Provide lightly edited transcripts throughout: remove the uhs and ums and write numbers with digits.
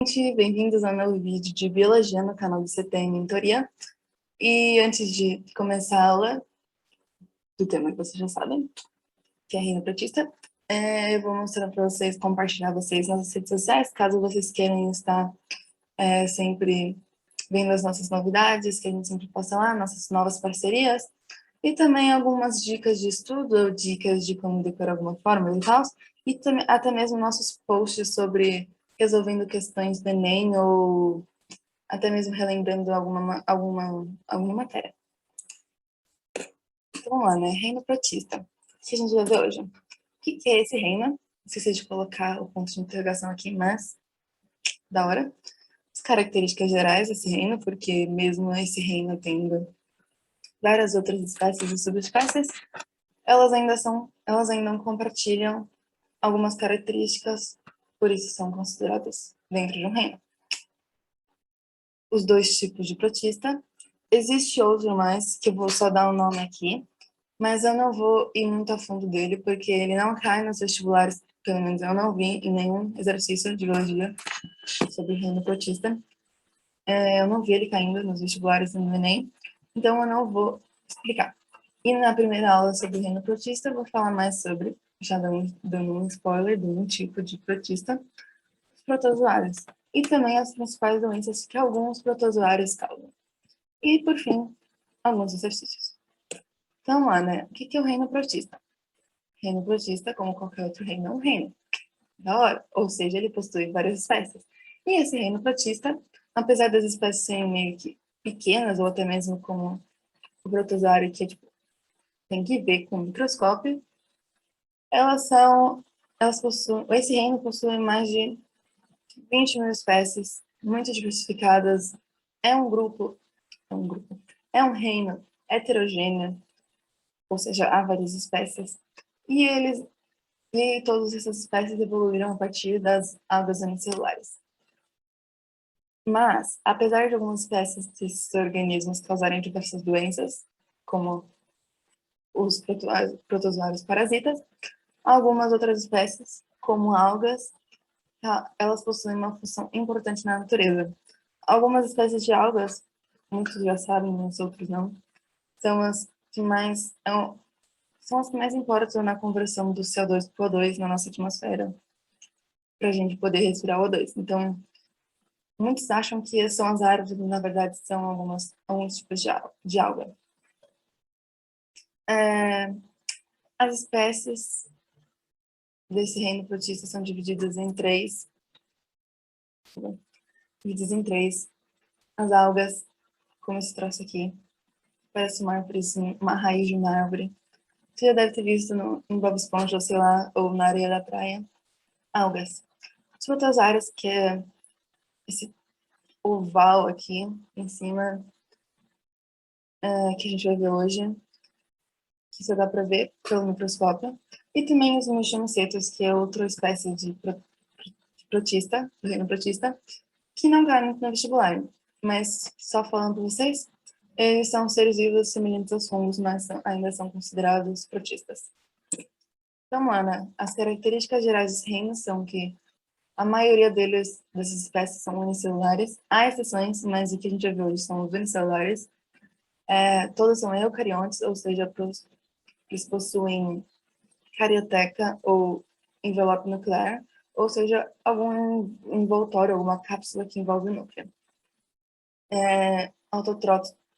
Gente, bem-vindos ao meu vídeo de Biologia no canal do CTN Mentoria. E antes de começar a aula do tema que vocês já sabem, que é reino protista, eu vou mostrar para vocês, compartilhar vocês nas redes sociais, caso vocês queiram estar sempre vendo as nossas novidades, que a gente sempre posta lá, nossas novas parcerias, e também algumas dicas de estudo, ou dicas de como decorar alguma fórmula e tal, e também, até mesmo nossos posts sobre resolvendo questões do Enem ou até mesmo relembrando alguma matéria. Então, vamos lá, né? Reino protista. O que a gente vai ver hoje? O que é esse reino? Não esqueci de colocar o ponto de interrogação aqui, mas da hora. As características gerais desse reino, porque mesmo esse reino tendo várias outras espécies e subespécies, elas ainda compartilham algumas características, por isso são consideradas dentro de um reino. Os dois tipos de protista. Existe outro mais, que eu vou só dar um nome aqui, mas eu não vou ir muito a fundo dele, porque ele não cai nos vestibulares, pelo menos eu não vi em nenhum exercício de biologia sobre reino protista. Eu não vi ele caindo nos vestibulares no Enem, então eu não vou explicar. E na primeira aula sobre reino protista, eu vou falar mais sobre, já dando um spoiler de um tipo de protista, os protozoários, e também as principais doenças que alguns protozoários causam. E, por fim, alguns exercícios. Então, lá, né? O que é o reino protista? Reino protista, como qualquer outro reino, é um reino. Da hora. Ou seja, ele possui várias espécies. E esse reino protista, apesar das espécies serem meio que pequenas, ou até mesmo como o protozoário, que tipo, tem que ver com o microscópio, esse reino possui mais de 20 mil espécies, muito diversificadas. É um grupo, é um grupo, é um reino heterogêneo, ou seja, há várias espécies. E todas essas espécies evoluíram a partir das algas unicelulares. Mas, apesar de algumas espécies desses organismos causarem diversas doenças, como os protozoários parasitas, algumas outras espécies, como algas, elas possuem uma função importante na natureza. Algumas espécies de algas, muitos já sabem, mas outros não, são as que mais são as que mais importam na conversão do CO2 para o O2 na nossa atmosfera, para a gente poder respirar o O2. Então, muitos acham que são as árvores, mas na verdade são alguns tipos de alga. As espécies desse reino protista são divididas em três. As algas, como esse troço aqui, parece uma árvore, uma raiz de uma árvore. Você já deve ter visto em Bob Esponja, ou sei lá, ou na areia da praia. Algas. Os protozoários, que é esse oval aqui em cima, que a gente vai ver hoje, que você dá para ver pelo microscópio. E também os mexomicetos, que é outra espécie de protista, do reino protista, que não cai muito no vestibular. Mas, só falando para vocês, eles são seres vivos semelhantes aos fungos, mas ainda são considerados protistas. Então, Ana, as características gerais dos reinos são que a maioria dessas espécies são unicelulares. Há exceções, mas o que a gente já viu hoje são os unicelulares. Todos são eucariontes, ou seja, eles possuem carioteca ou envelope nuclear, ou seja, algum envoltório, alguma cápsula que envolve o núcleo.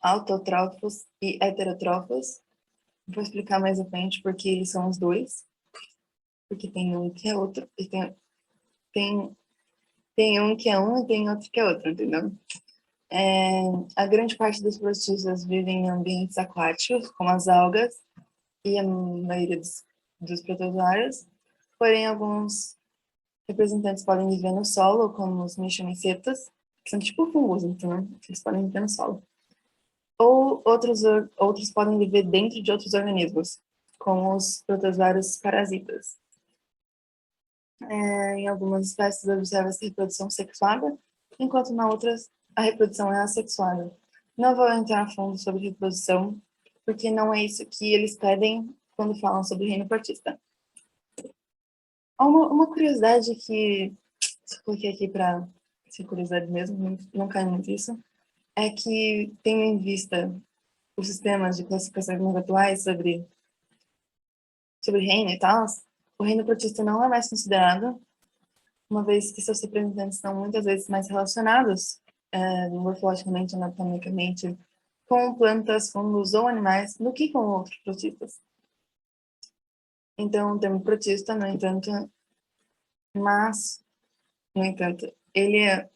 Autotrófos e heterotrófos. Vou explicar mais à frente porque eles são os dois. Porque tem um que é outro, e tem um que é um e tem outro que é outro, entendeu? A grande parte dos protistas vivem em ambientes aquáticos, como as algas e a maioria dos protozoários, porém alguns representantes podem viver no solo, como os mexomicetas, que são tipo fungos, então eles podem viver no solo. Ou outros podem viver dentro de outros organismos, como os protozoários parasitas. Em algumas espécies observa-se reprodução sexuada, enquanto na outras a reprodução é assexuada. Não vou entrar a fundo sobre reprodução, porque não é isso que eles pedem quando falam sobre reino partista. Uma curiosidade que eu coloquei aqui para se curiosidade mesmo, não cai muito isso, é que, tendo em vista os sistemas de classificação mais atuais sobre reino e tal, o reino protista não é mais considerado, uma vez que seus representantes estão muitas vezes mais relacionados, morfologicamente, anatomicamente, com plantas, fungos ou animais, do que com outros protistas. Então, o termo protista, no entanto, ele é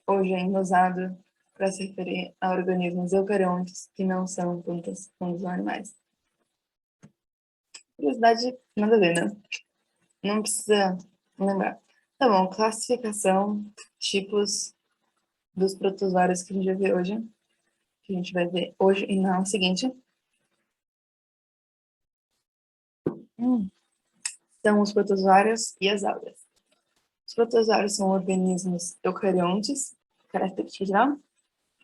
hoje ainda usado para se referir a organismos eucariontes que não são plantas, fungos ou animais. Curiosidade, nada a ver, né? Não precisa lembrar. Tá bom, classificação, tipos dos protozoários que a gente vai ver hoje. Que a gente vai ver hoje e na aula seguinte. São os protozoários e as algas. Os protozoários são organismos eucariontes, característica geral,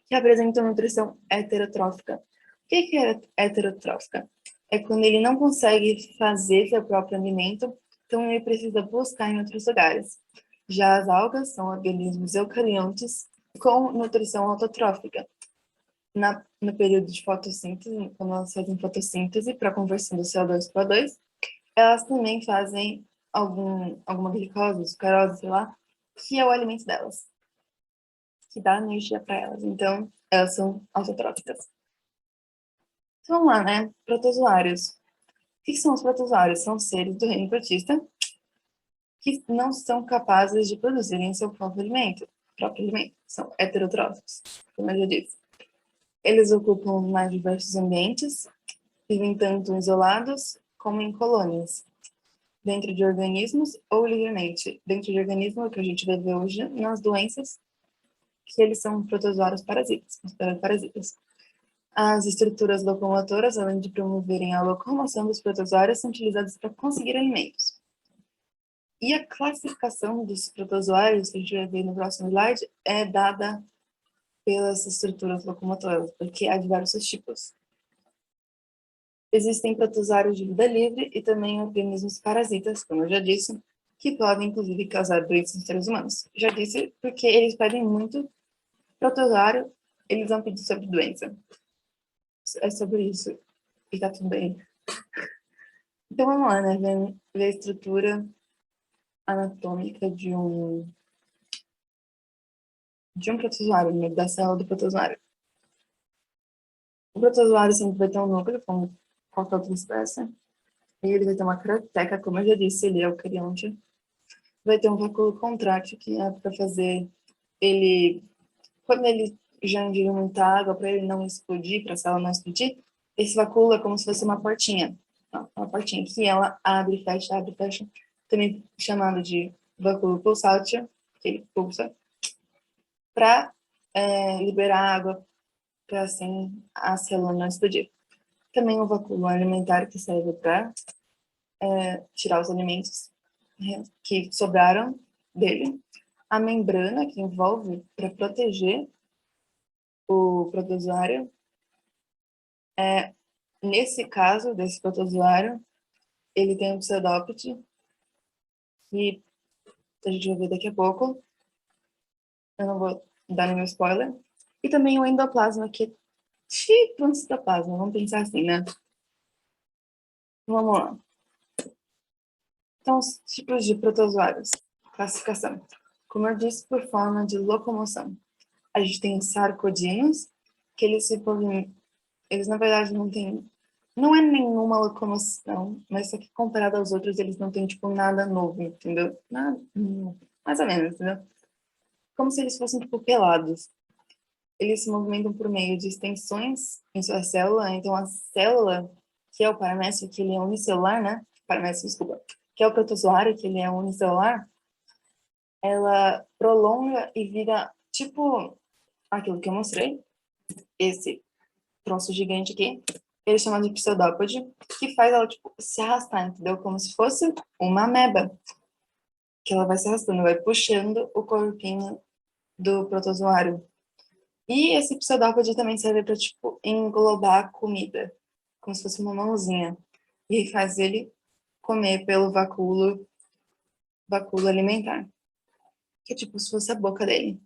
que apresentam nutrição heterotrófica. O que é heterotrófica? É quando ele não consegue fazer seu próprio alimento, então ele precisa buscar em outros lugares. Já as algas são organismos eucariontes com nutrição autotrófica. No período de fotossíntese, quando elas fazem fotossíntese para a conversão do CO2 para O2, elas também fazem alguma glicose, sucralose, sei lá, que é o alimento delas, que dá energia para elas. Então, elas são autotróficas. Então, vamos lá, né? Protozoários. O que são os protozoários? São seres do reino protista que não são capazes de produzirem seu próprio alimento. São heterotróficos, como eu já disse. Eles ocupam mais diversos ambientes, vivem tanto isolados como em colônias, dentro de organismos ou livremente. Dentro de organismos, que a gente vai ver hoje nas doenças, que eles são protozoários parasitas, considerados parasitas. As estruturas locomotoras, além de promoverem a locomoção dos protozoários, são utilizadas para conseguir alimentos. E a classificação dos protozoários, que a gente vai ver no próximo slide, é dada pelas estruturas locomotoras, porque há diversos tipos. Existem protozoários de vida livre e também organismos parasitas, como eu já disse, que podem, inclusive, causar doenças nos seres humanos. Já disse porque eles pedem muito protozoário, eles vão pedir sobre doença. É sobre isso. E tá tudo bem. Então, vamos lá, né? Ver a estrutura anatômica de um protozoário, né? Da célula do protozoário. O protozoário sempre vai ter um núcleo, como qualquer outra espécie. E ele vai ter uma crateca, como eu já disse, ele é eucarionte. Vai ter um vacúolo contrátil, que é para fazer ele... Quando ele já ingeriu muita água, para ele não explodir, para a célula não explodir, esse vacúolo é como se fosse uma portinha. Uma portinha que ela abre e fecha. Também chamado de vacúolo pulsátil, que ele pulsa, para liberar água, para assim a célula não explodir. Também o vacúolo alimentar, que serve para tirar os alimentos que sobraram dele. A membrana, que envolve para proteger o protozoário. Nesse caso, desse protozoário, ele tem um pseudópode, que a gente vai ver daqui a pouco. Eu não vou dar nenhum spoiler. E também o endoplasma, que é tipo um citoplasma, vamos pensar assim, né? Vamos lá. Então, os tipos de protozoários. Classificação. Como eu disse, por forma de locomoção. A gente tem os sarcodinos, que eles na verdade não é nenhuma locomoção, mas só que comparado aos outros, eles não têm, tipo, nada novo, entendeu? Nada, mais ou menos, entendeu? Como se eles fossem, tipo, pelados. Eles se movimentam por meio de extensões em sua célula, então a célula, que é o paramécio, que ele é unicelular, né? Paramécio, desculpa. Que é o protozoário, que ele é unicelular, ela prolonga e vira, tipo, aquilo que eu mostrei, esse troço gigante aqui, ele chama de pseudópode, que faz ela, tipo, se arrastar, entendeu? Como se fosse uma ameba, que ela vai se arrastando, vai puxando o corpinho do protozoário. E esse pseudópode também serve para, tipo, englobar a comida, como se fosse uma mãozinha. E faz ele comer pelo vacúolo alimentar, que é tipo se fosse a boca dele.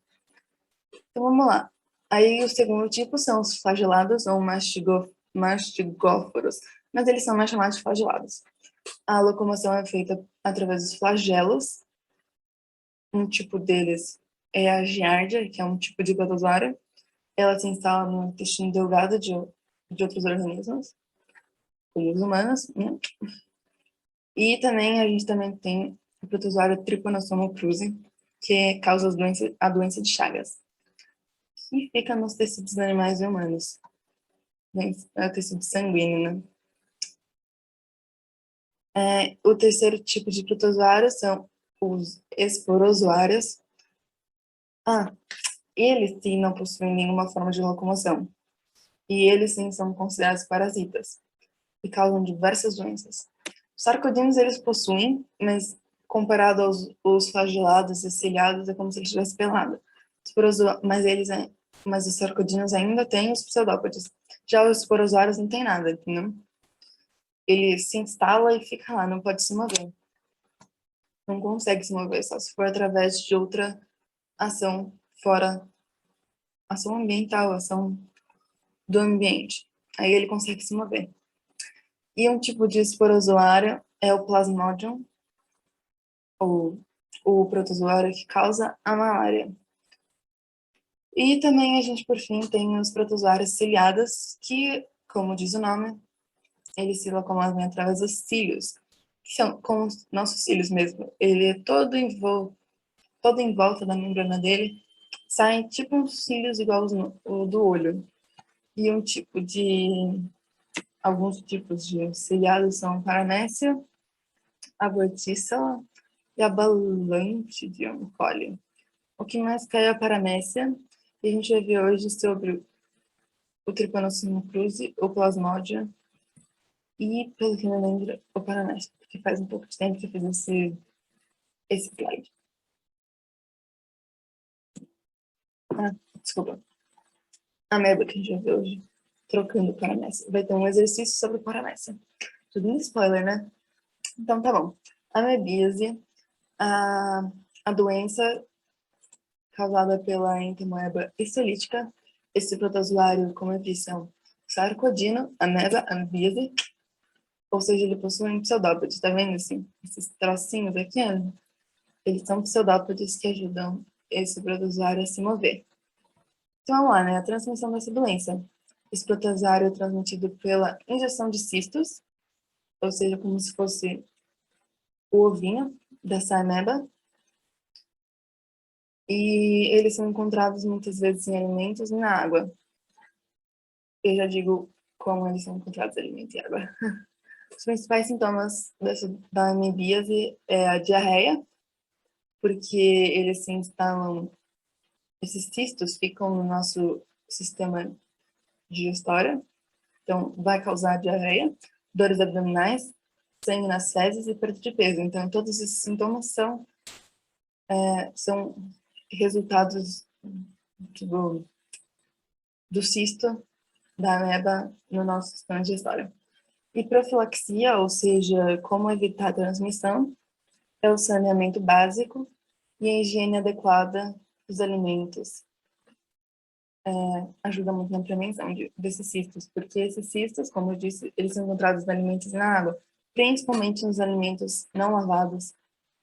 Então vamos lá. Aí o segundo tipo são os flagelados ou mastigóforos, mas eles são mais chamados de flagelados. A locomoção é feita através dos flagelos. Um tipo deles é a giardia, que é um tipo de protozoário. Ela se instala no intestino delgado de outros organismos, como os humanos, né? E também a gente também tem o protozoário Trypanosoma cruzi, que causa a doença de Chagas, que fica nos tecidos animais e humanos. É o tecido sanguíneo, né? O terceiro tipo de protozoário são os esporozoários. Ah, eles sim não possuem nenhuma forma de locomoção. E eles sim são considerados parasitas e causam diversas doenças. Os sarcodinos eles possuem, mas comparado aos flagelados e ciliados é como se ele estivesse pelado. Mas os sarcodinos ainda têm os pseudópodes. Já os esporozoários não tem nada, entendeu? Ele se instala e fica lá, não pode se mover. Não consegue se mover, só se for através de outra ação fora, ação ambiental, ação do ambiente. Aí ele consegue se mover. E um tipo de esporozoário é o Plasmodium, ou o protozoário que causa a malária. E também a gente, por fim, tem os protozoários ciliados, que, como diz o nome, eles se locomovem através dos cílios, que são como os nossos cílios mesmo. Ele é todo em volta da membrana dele, saem tipo uns cílios igual o do olho. E alguns tipos de ciliados são Paramécia, Abortícela e Abalantidium coli. O que mais cai é a Paramécia, e a gente vai ver hoje sobre o Trypanosoma cruzi, o Plasmodium e, pelo que me lembro, o Paramécia, porque faz um pouco de tempo que eu fiz esse slide. Ah, desculpa. A ameba que a gente vai ver hoje, trocando o Paramécia. Vai ter um exercício sobre o Paramécia. Tudo em spoiler, né? Então tá bom. A amebíase, a doença causada pela entamoeba histolítica. Esse protozoário, como eu disse, é um sarcodino, ameba, amebíase, ou seja, ele possui um pseudópodes, tá vendo assim? Esses tracinhos aqui, ó, eles são pseudópodes que ajudam esse protozoário a se mover. Então, vamos lá, né? A transmissão dessa doença. Esse protozoário é transmitido pela injeção de cistos, ou seja, como se fosse o ovinho dessa ameba, e eles são encontrados muitas vezes em alimentos e na água. Eu já digo como eles são encontrados em alimentos e água. Os principais sintomas da amebíase é a diarreia, porque eles se instalam, esses cistos ficam no nosso sistema digestório, então vai causar diarreia, dores abdominais, sangue nas fezes e perda de peso. Então, todos esses sintomas são resultados do cisto da ameba no nosso sistema digestório. E profilaxia, ou seja, como evitar a transmissão, é o saneamento básico e a higiene adequada dos alimentos. Ajuda muito na prevenção desses cistos, porque esses cistos, como eu disse, eles são encontrados nos alimentos e na água, principalmente nos alimentos não lavados,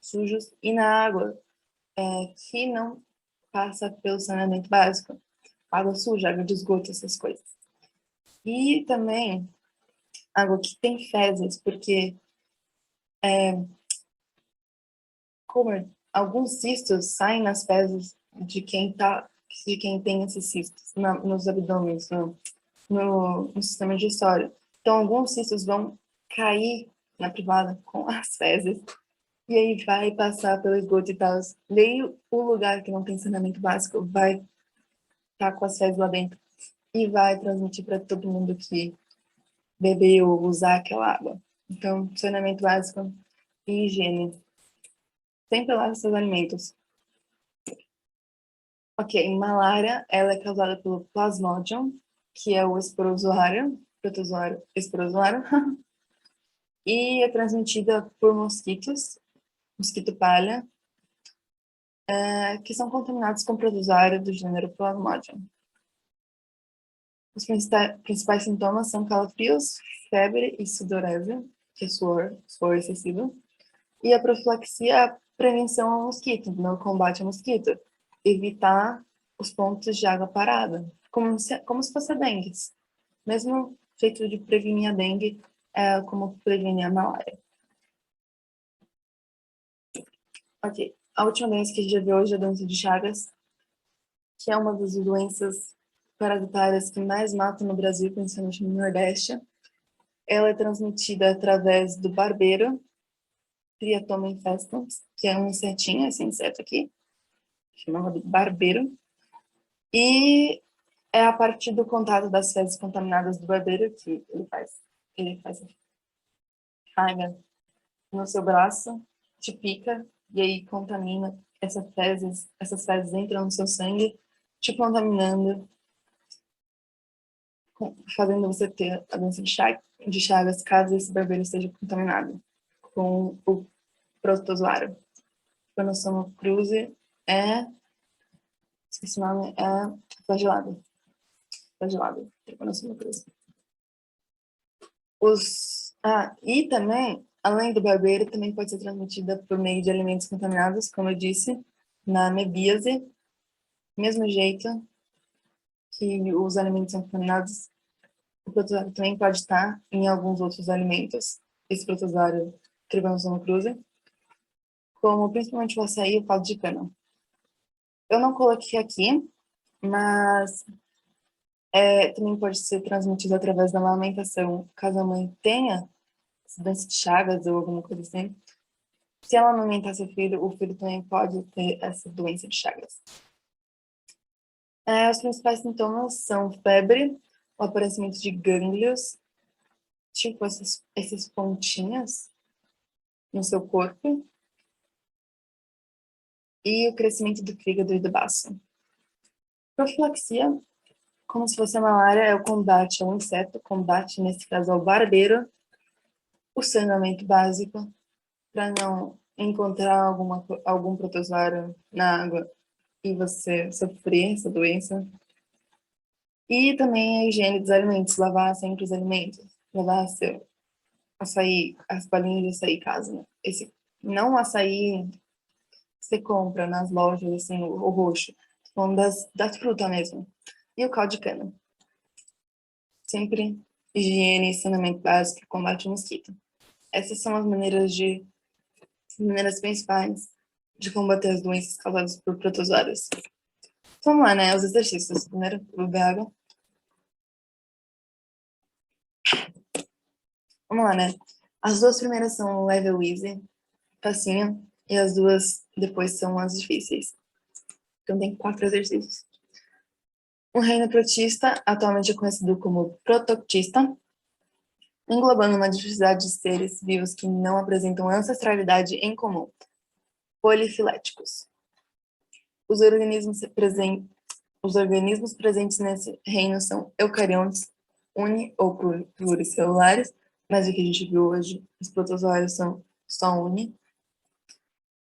sujos, e na água, que não passa pelo saneamento básico. Água suja, água de esgoto, essas coisas. E também água que tem fezes, porque como alguns cistos saem nas fezes de quem tem esses cistos nos abdômenes, no sistema digestório. Então, alguns cistos vão cair na privada com as fezes e aí vai passar pelo esgoto e tal. Daí o lugar que não tem saneamento básico vai estar com as fezes lá dentro e vai transmitir para todo mundo que beber ou usar aquela água. Então, saneamento básico e higiene. Sempre lave seus alimentos. Ok, malária, ela é causada pelo Plasmodium, que é o esporozoário, protozoário esporozoário, e é transmitida por mosquitos, mosquito palha, que são contaminados com protozoário do gênero Plasmodium. Os principais sintomas são calafrios, febre e sudorese, que é suor excessivo, e a profilaxia é a prevenção ao mosquito, no combate ao mosquito, evitar os pontos de água parada, como se fosse a dengue. Mesmo jeito de prevenir a dengue é como prevenir a malária. Ok, a última doença que a gente já viu hoje é a doença de Chagas, que é uma das doenças parasitárias que mais matam no Brasil, principalmente no Nordeste. Ela é transmitida através do barbeiro, Triatoma infestans, que é um insetinho, esse inseto aqui, chamado barbeiro. E é a partir do contato das fezes contaminadas do barbeiro que ele faz carga no seu braço, te pica, e aí contamina essas fezes entram no seu sangue, te contaminando, fazendo você ter a doença de Chagas, caso esse barbeiro esteja contaminado com o protozoário. Trypanosoma cruzi esqueci o nome, flagelado. Trypanosoma cruzi. E também, além do barbeiro, também pode ser transmitida por meio de alimentos contaminados, como eu disse, na amebíase. Mesmo jeito que os alimentos são contaminados, o protozoário também pode estar em alguns outros alimentos. Esse protozoário Trypanosoma cruzi, como principalmente o açaí e o caldo de cana. Eu não coloquei aqui, mas também pode ser transmitido através da amamentação, caso a mãe tenha doença de Chagas ou alguma coisa assim. Se ela amamentar seu filho, o filho também pode ter essa doença de Chagas. Os principais sintomas são febre, o aparecimento de gânglios, tipo esses pontinhos no seu corpo, e o crescimento do fígado e do baço. Profilaxia, como se fosse a malária, é o combate ao inseto, combate, nesse caso, ao barbeiro, o saneamento básico, para não encontrar algum protozoário na água e você sofrer essa doença. E também a higiene dos alimentos, lavar sempre os alimentos, lavar seu açaí, as balinhas de açaí caso, né? Não o açaí que você compra nas lojas, assim, o roxo, falando das frutas mesmo. E o caldo de cana. Sempre higiene e saneamento básico, combate ao mosquito. Essas são as maneiras principais de combater as doenças causadas por protozoários. Vamos lá, né? Os exercícios. Primeiro, beber água. Vamos lá, né? As duas primeiras são level easy, facinho, e as duas depois são as difíceis. Então tem 4 exercícios. O reino protista, atualmente é conhecido como protoctista, englobando uma diversidade de seres vivos que não apresentam ancestralidade em comum, polifiléticos. Os organismos presentes nesse reino são eucariontes, uni ou pluricelulares, mas o que a gente viu hoje, os protozoários são só uni,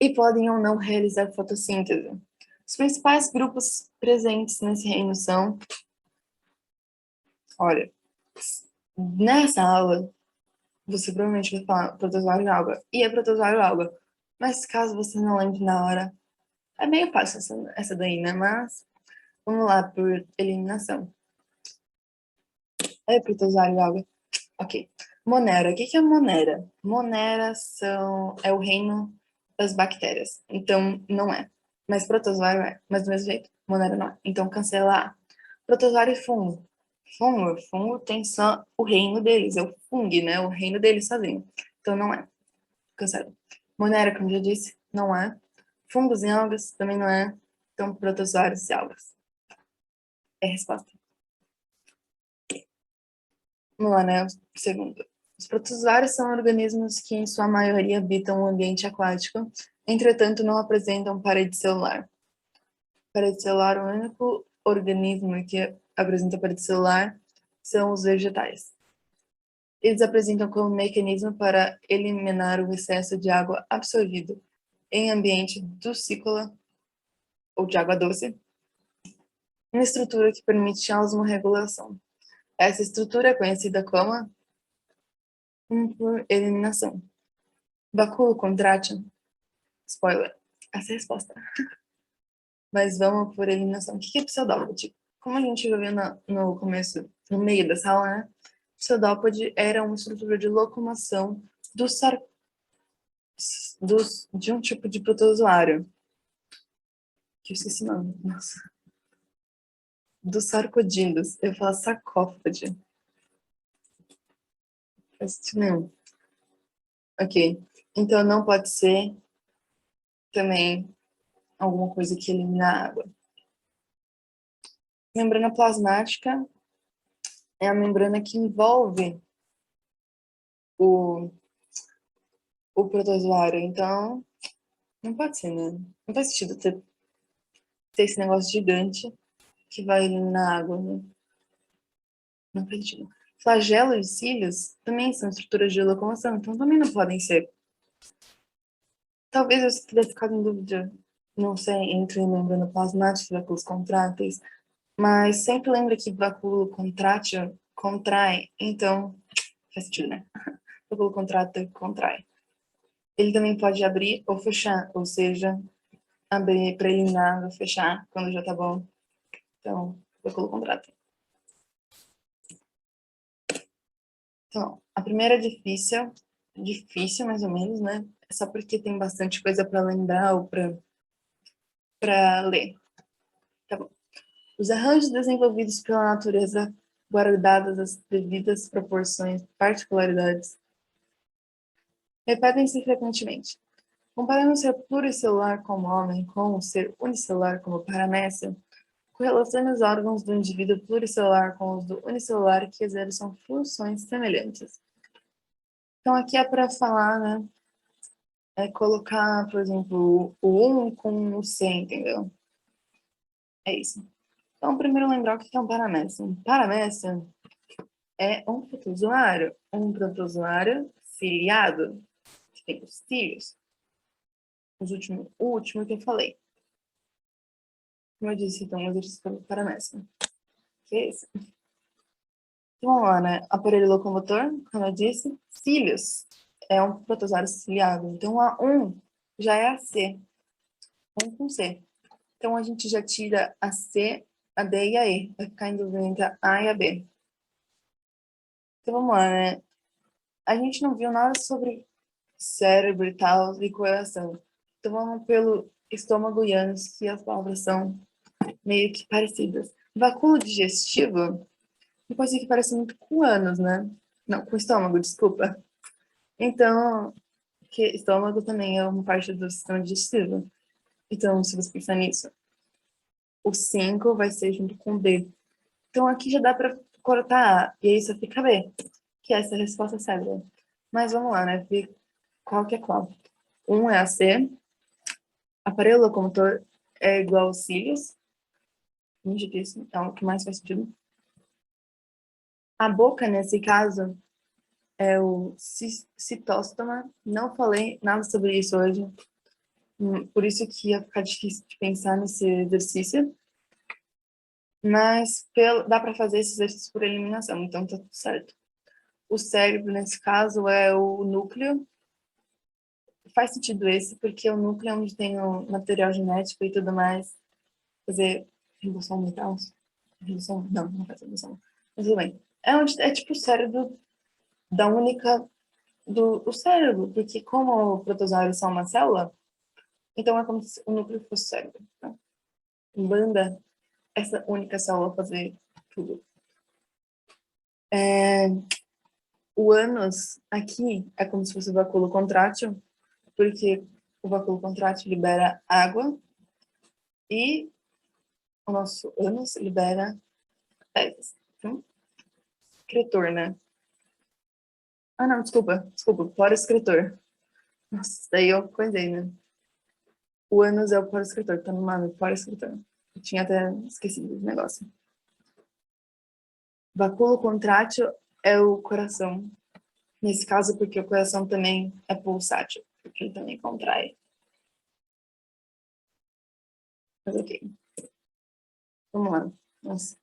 e podem ou não realizar fotossíntese. Os principais grupos presentes nesse reino são, olha, nessa aula, você provavelmente vai falar protozoário alga, e é protozoário alga, mas caso você não lembre na hora, é meio fácil essa daí, né? Mas vamos lá, por eliminação. É protozoário alga. Ok. Monera. O que é monera? Monera é o reino das bactérias. Então, não é. Mas protozoário é. Mas do mesmo jeito, monera não é. Então, cancela A. Protozoário e fungo. Fungo tem só o reino deles. É o fungo, né? O reino deles sozinho. Então, não é. Cancela. Monera, como já disse, não é. Fungos e algas também não é. Então, protozoários e algas. É a resposta. Vamos lá, né? Segundo. Os protozoários são organismos que, em sua maioria, habitam um ambiente aquático, entretanto, não apresentam parede celular. Parede celular, o único organismo que apresenta parede celular são os vegetais. Eles apresentam como mecanismo para eliminar o excesso de água absorvido em ambiente do ciclo ou de água doce, uma estrutura que permite a osmorregulação. Essa estrutura é conhecida como por eliminação. Bacilo contrátil, spoiler, essa é a resposta. Mas vamos por eliminação. O que é pseudópode? Como a gente já viu no começo, no meio dessa aula, né? Pseudópode era uma estrutura de locomoção de um tipo de protozoário. Que eu esqueci o nome. Nossa. Dos sarcodilos. Eu falo sarcófage. Faz sentido nenhum. Ok. Então não pode ser também alguma coisa que elimina a água. Membrana plasmática é a membrana que envolve o, o protozoário. Então, não pode ser, né? Não faz sentido ter esse negócio gigante que vai eliminar a água, né? Não faz sentido. Flagelo e cílios também são estruturas de locomoção, então também não podem ser. Talvez você tenha ficado em dúvida, não sei, entre membrana plasmática e vacúolos contráteis, mas sempre lembra que vacúolo contrátil contrai, então faz sentido, né? Vacúolo contrátil contrai. Ele também pode abrir ou fechar, ou seja, abrir para eliminar ou fechar quando já tá bom. Então, vacúolo contrátil. Então, a primeira é difícil mais ou menos, né? É só porque tem bastante coisa para lembrar ou para ler. Tá bom. Os arranjos desenvolvidos pela natureza, guardadas as devidas proporções, particularidades, repetem-se frequentemente. Comparando o ser pluricelular como homem com o ser unicelular como paramécia, correlacione os órgãos do indivíduo pluricelular com os do unicelular que exerçam funções semelhantes. Então, aqui é para falar, né? É colocar, por exemplo, o 1 com o C, entendeu? É isso. Então, primeiro lembrar o que é um paramécia. Um paramécia é um protozoário ciliado, que tem os cílios. O último que eu falei. Como eu disse, então, o exercício para paramécia. Que é esse. Então, vamos lá, né? Aparelho locomotor, como eu disse, cílios. É um protozoário ciliado. Então, a 1 já é a C. 1 com C. Então, a gente já tira a C, a D e a E. Vai ficar em dúvida entre a A e a B. Então, vamos lá, né? A gente não viu nada sobre cérebro e tal, e coração. Então, vamos pelo estômago e ânus, que as palavras são meio que parecidas. Vacúolo digestivo, uma coisa que parece muito com ânus, né? Não, com estômago, desculpa. Então, que estômago também é uma parte do sistema digestivo. Então, se você pensar nisso, o 5 vai ser junto com o D. Então, aqui já dá para cortar A, e aí só fica B, que é essa resposta certa. Mas vamos lá, né? Ver qual que é qual. 1 é a C, aparelho locomotor é igual aos cílios, como já disse, então o que mais faz sentido. A boca, nesse caso, é o citóstoma. Não falei nada sobre isso hoje, por isso que ia ficar difícil de pensar nesse exercício. Mas dá para fazer esses exercícios por eliminação, então tá tudo certo. O cérebro, nesse caso, é o núcleo. Faz sentido esse, porque o núcleo é onde tem o material genético e tudo mais. Fazer redução mental. Redução? Não, não faz redução. Mas tudo bem. É onde é tipo o cérebro da única do cérebro, porque como o protozoários são uma célula, então é como se o núcleo fosse o cérebro. Né? Manda essa única célula fazer tudo. O ânus aqui é como se fosse o vacúolo contrátil, porque o vacúolo contrátil libera água e o nosso ânus libera fezes. Então, excretor, né? Ah, não, desculpa, poro excretor. Nossa, daí eu coisei, né? O ânus é o poro excretor, tá no nome, poro excretor. Eu tinha até esquecido do negócio. Vacúolo contrátil é o coração. Nesse caso, porque o coração também é pulsátil, porque ele também contrai. Mas ok. Vamos lá. Nossa.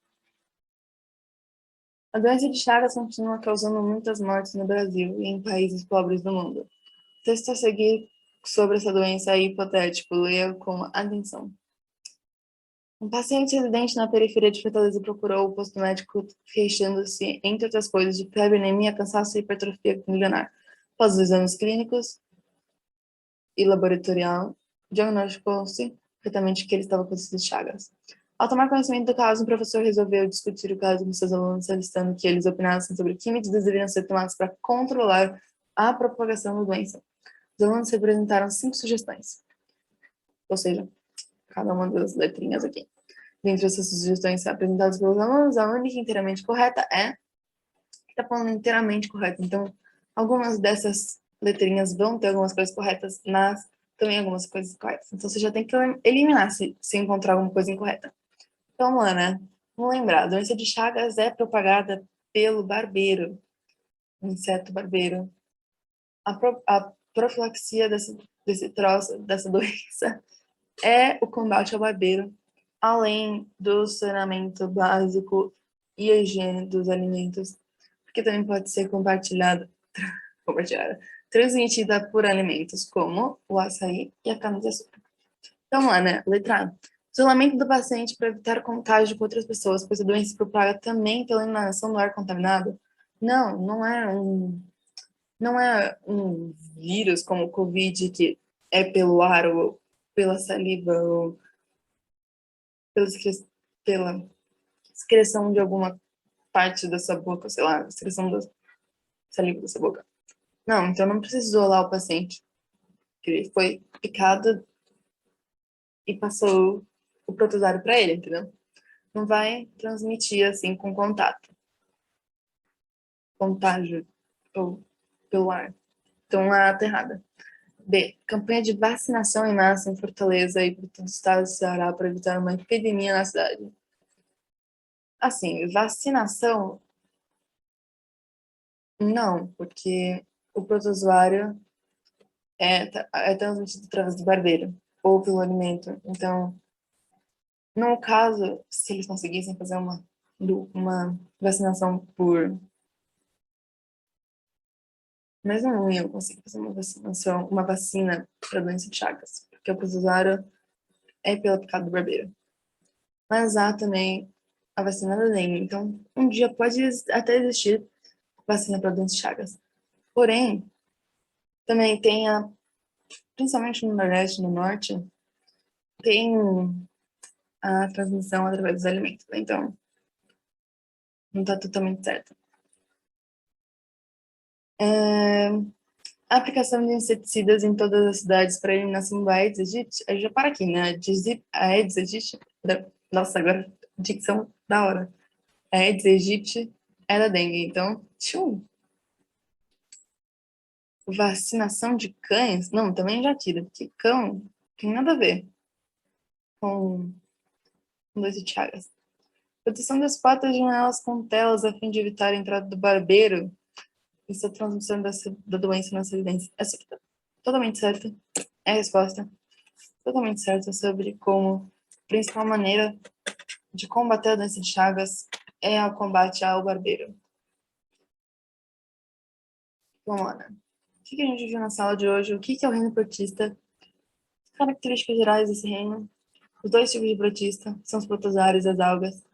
A doença de Chagas continua causando muitas mortes no Brasil e em países pobres do mundo. Texto a seguir sobre essa doença é hipotético, leia com atenção. Um paciente residente na periferia de Fortaleza procurou o posto médico queixando-se, entre outras coisas, de febre, anemia, cansaço e hipertrofia miliar. Após os exames clínicos e laboratorial, diagnosticou-se corretamente que ele estava com doença de Chagas. Ao tomar conhecimento do caso, o professor resolveu discutir o caso com seus alunos, solicitando que eles opinassem sobre que medidas deveriam ser tomadas para controlar a propagação da doença. Os alunos apresentaram 5 sugestões, ou seja, cada uma das letrinhas aqui. Dentre essas sugestões apresentadas pelos alunos, a única inteiramente correta é... Está falando inteiramente correta. Então, algumas dessas letrinhas vão ter algumas coisas corretas, mas também algumas coisas corretas. Então, você já tem que eliminar se encontrar alguma coisa incorreta. Então, vamos lá, né? Vamos lembrar, a doença de Chagas é propagada pelo barbeiro, o inseto barbeiro. A profilaxia dessa doença é o combate ao barbeiro, além do saneamento básico e a higiene dos alimentos, que também pode ser compartilhada, transmitida por alimentos como o açaí e a cana-de-açúcar. Então, lá, né? Letra A. Isolamento do paciente para evitar contágio com outras pessoas, pois a doença se propaga também pela inalação do ar contaminado. Não, não é um vírus como o Covid, que é pelo ar ou pela saliva ou pela excreção de alguma parte da sua boca, sei lá, excreção da saliva da sua boca. Não, então não precisa isolar o paciente. Ele foi picado e passou o protozoário para ele, entendeu? Não vai transmitir assim com contágio ou pelo ar. Então, a tá errada. B. Campanha de vacinação em massa em Fortaleza e por todo o estado do Ceará para evitar uma epidemia na cidade. Assim, vacinação, não, porque o protozoário é transmitido através do barbeiro ou pelo alimento. Então, no caso, se eles conseguissem fazer uma vacinação por... Mas não iam conseguir fazer uma vacina para a doença de Chagas, porque o protozoário é pela picada do barbeiro. Mas há também a vacina da dengue. Então, um dia pode até existir vacina para doença de Chagas. Porém, também tem principalmente no Nordeste e no Norte, tem a transmissão através dos alimentos. Então, não está totalmente certo. A aplicação de inseticidas em todas as cidades para a eliminação do Aedes aegypti. Eu já para aqui, né? A Aedes aegypti... Nossa, agora dicção da hora. A Aedes aegypti é da dengue. Então, tchum. Vacinação de cães? Não, também já tira, porque cão tem nada a ver com doença de Chagas. Proteção das patas de janelas com telas a fim de evitar a entrada do barbeiro e a transmissão da doença nas residências. Essa aqui tá totalmente certa. É a resposta. Totalmente certa sobre como a principal maneira de combater a doença de Chagas é o combate ao barbeiro. Vamos lá, né? O que a gente viu na sala de hoje? O que é o reino protista? Características gerais desse reino. Os dois tipos de protista são os protozoários e as algas.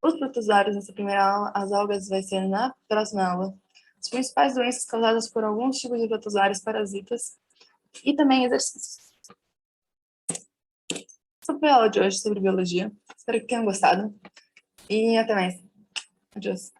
Os protozoários nessa primeira aula, as algas vai ser na próxima aula. As principais doenças causadas por alguns tipos de protozoários parasitas e também exercícios. Essa foi a aula de hoje sobre biologia. Espero que tenham gostado e até mais. Adiós.